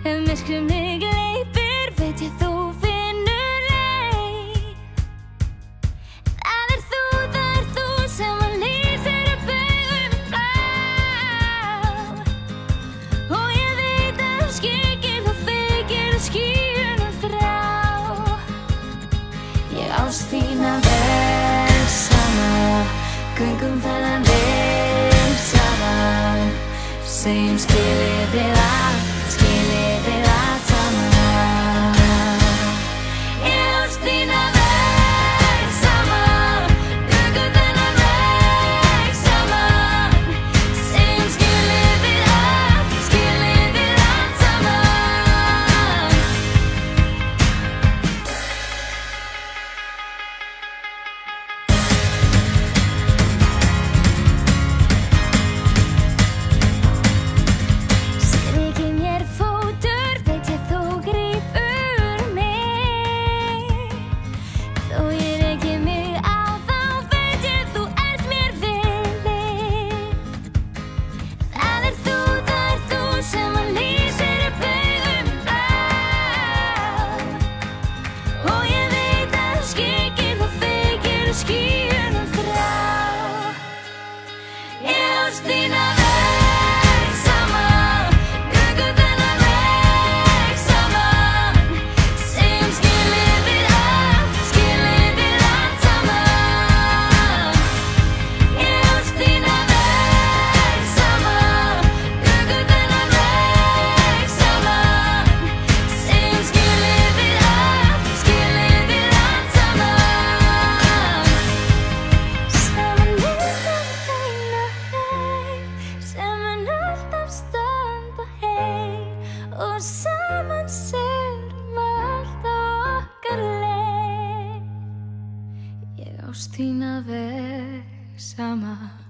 Ef myrkrið mig gleypir, veit ég þú finnur leið. Það er þú sem að lýsir upp augun blá. Og ég veit að þú skyggir, þú feykir og skýjunum frá. Ég ást þína vel saman, göngum þennan veg saman. Segjum skilið við allt saman. Ég ást þína vel saman, göngum þennan veg saman. Segjum skilið við allt saman. Striki mér fótur, veit ég þú grípur mig. Þó ég reki mig á, þá veit ég þú ert mér villig. Það er þú sem að lýsir upp augun blá. Og ég veit að þú skyggir, þú feykir og skýjunum frá. Ég ást þína vel saman, göngum þennan veg saman. Segjum skilið við allt saman. Ég ást þína vel saman, göngum þennan veg saman. Segjum skilið við allt saman. Saman myndum eina heim, sem mun alltaf standa heim. Og saman sigrum alltaf okkar leið. Ég ást þína veg saman.